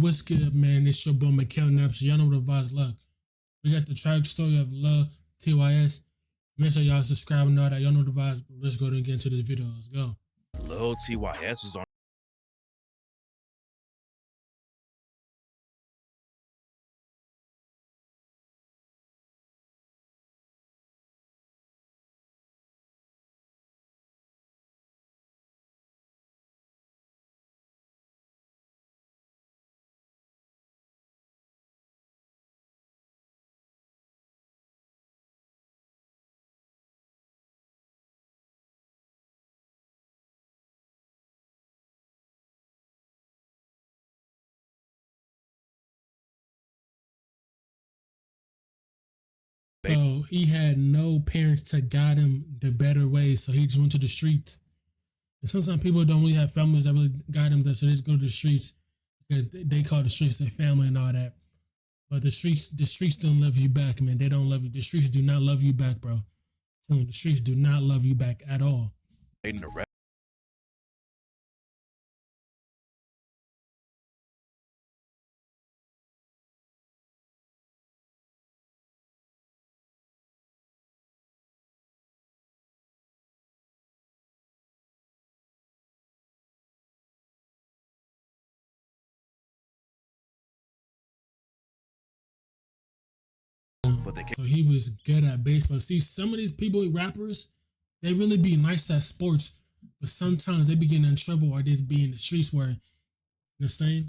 what's good, man? It's your boy Mickal Naps. Y'all know the vibes. Look, we got the tragic story of Lul Tys. Make sure y'all subscribe and all that. Y'all know the vibes. Let's go and get into this video. Let's go. Lil Tys was on. So he had no parents to guide him the better way, so he just went to the streets. And sometimes people don't really have families that really guide them, so they just go to the streets because they call the streets their family and all that. But the streets don't love you back, man. They don't love you. The streets do not love you back, bro. The streets do not love you back at all. So he was good at baseball. See, some of these people, rappers, they really be nice at sports, but sometimes they be getting in trouble or they just be in the streets where, you know what I'm saying?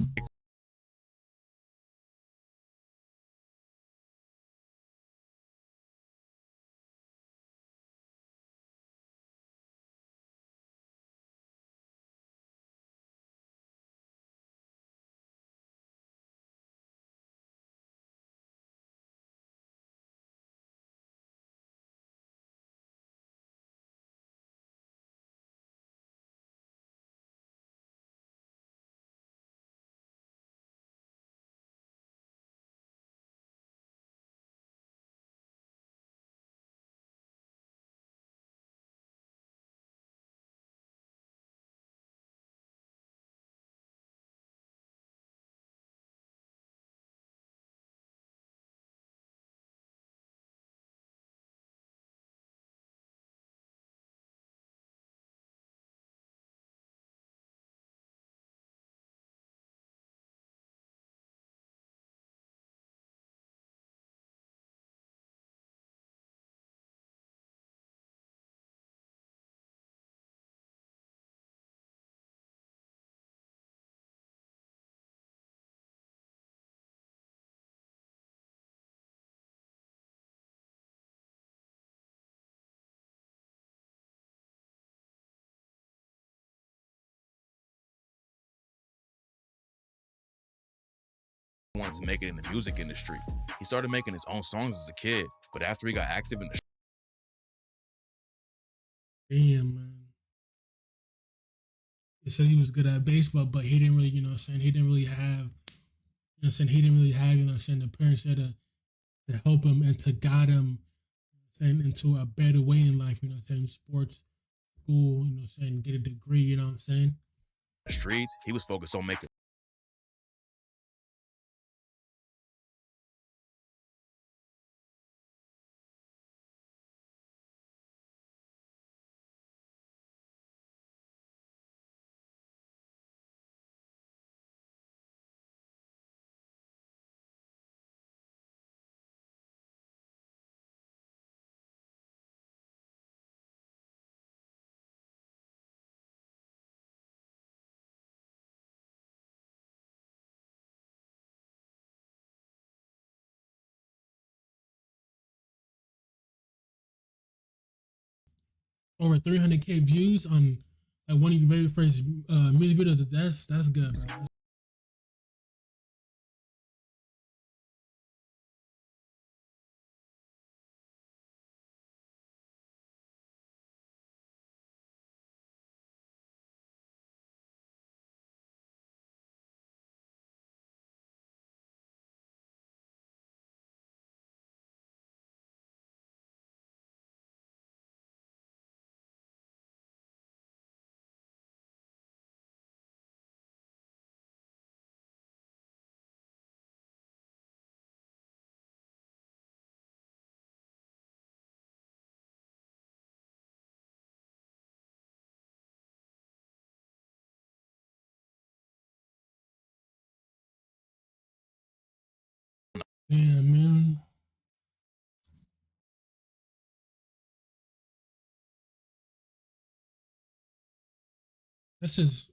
Wanted to make it in the music industry. He started making his own songs as a kid, but after he got active in the Damn, man. He said he was good at baseball, but he didn't really, you know what I'm saying? He didn't really have, you know what I'm saying? He didn't really have, you know what I'm saying, the parents there to help him and to guide him, you know what I'm saying, into a better way in life, you know what I'm saying? Sports, school, you know what I'm saying? Get a degree, you know what I'm saying? streets, he was focused on making Over 300K views on like one of your very first music videos. That's good, bro. Yeah, man. That's just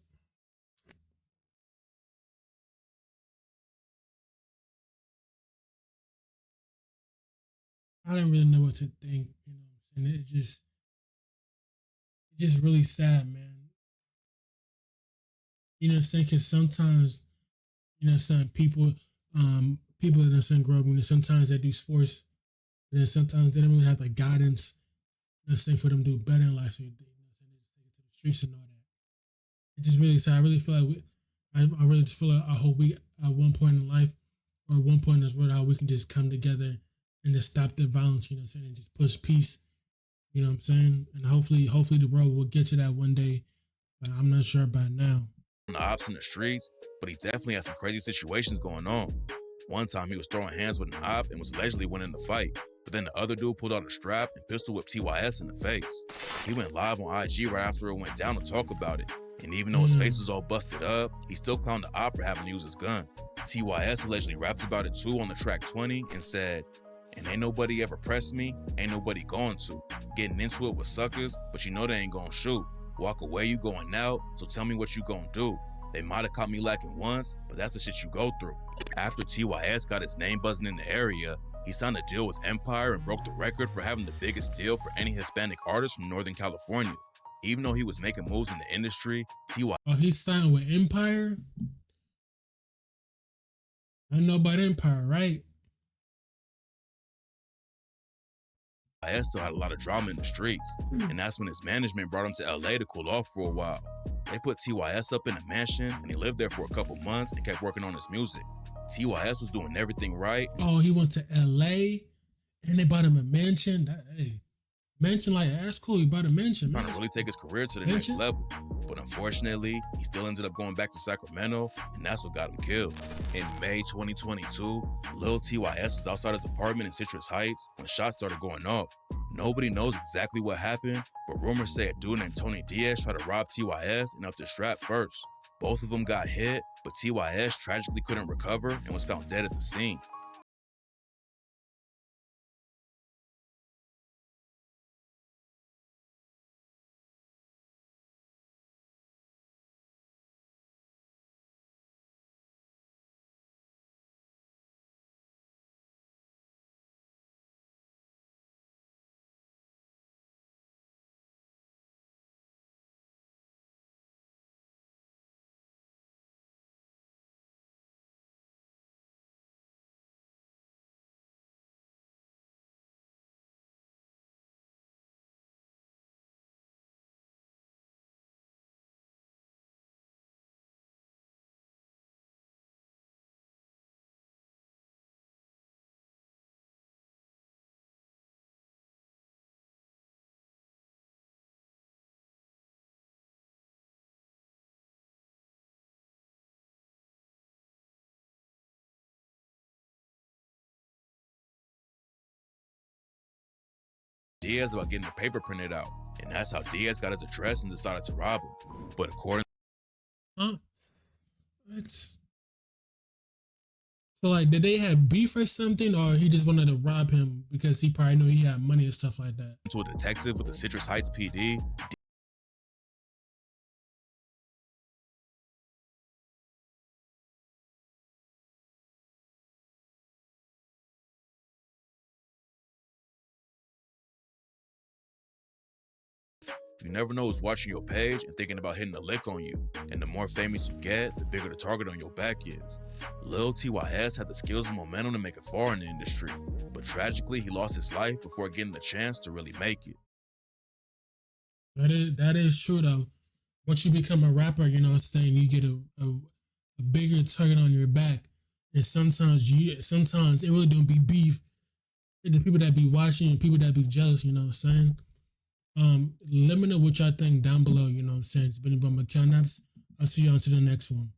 I don't really know what to think. You know what I'm saying? It just really sad, man. You know what I'm saying? Because sometimes, you know, some people that are saying grow up, you know, sometimes they do sports, and then sometimes they don't really have the guidance, you know, saying for them to do better in life. So, you know, they just take it to the streets and all that. It just really sad. I really feel like I really just feel like I hope we at one point in life or one point in this world how we can just come together and just stop the violence, you know what I'm saying, and just push peace, you know what I'm saying? And hopefully the world will get to that one day. But I'm not sure about now. The ops in the streets, but he definitely had some crazy situations going on. One time he was throwing hands with an op and was allegedly winning the fight, but then the other dude pulled out a strap and pistol whipped TYS in the face. He went live on IG right after it went down to talk about it, and even though his face was all busted up, he still clowned the op for having to use his gun. TYS allegedly rapped about it too on the track 20 and said, "And ain't nobody ever pressed me, ain't nobody going to. Getting into it with suckers, but you know they ain't gonna shoot. Walk away, you going out, so tell me what you gonna do. They might have caught me lacking once, but that's the shit you go through." After TYS got his name buzzing in the area, he signed a deal with Empire and broke the record for having the biggest deal for any Hispanic artist from Northern California. Even though he was making moves in the industry, TYS Oh, he signed with Empire? I know about Empire, right? still had a lot of drama in the streets, and that's when his management brought him to LA to cool off for a while. They put TYS up in a mansion, and he lived there for a couple months and kept working on his music. TYS was doing everything right. Oh, he went to LA and they bought him a mansion. Hey, mansion like that's cool. He bought a mansion, man. Trying to really take his career to the next level. But unfortunately, he still ended up going back to Sacramento, and that's what got him killed. In May 2022, Lil Tys was outside his apartment in Citrus Heights when shots started going off. Nobody knows exactly what happened, but rumors say a dude named Tony Diaz tried to rob Tys and up the strap first. Both of them got hit, but Tys tragically couldn't recover and was found dead at the scene. Diaz about getting the paper printed out, and that's how Diaz got his address and decided to rob him. But according It's so like, did they have beef or something, or he just wanted to rob him because he probably knew he had money and stuff like that? to a detective with the Citrus Heights PD, you never know who's watching your page and thinking about hitting a lick on you. And the more famous you get, the bigger the target on your back is. Lil Tys had the skills and momentum to make it far in the industry, but tragically he lost his life before getting the chance to really make it. That is true though. Once you become a rapper, you know what I'm saying, you get a bigger target on your back. And sometimes it really don't be beef. It's the people that be watching and people that be jealous, you know what I'm saying? Let me know what y'all think down below, you know what I'm saying? It's been about Mickal Naps. I'll see you on to the next one.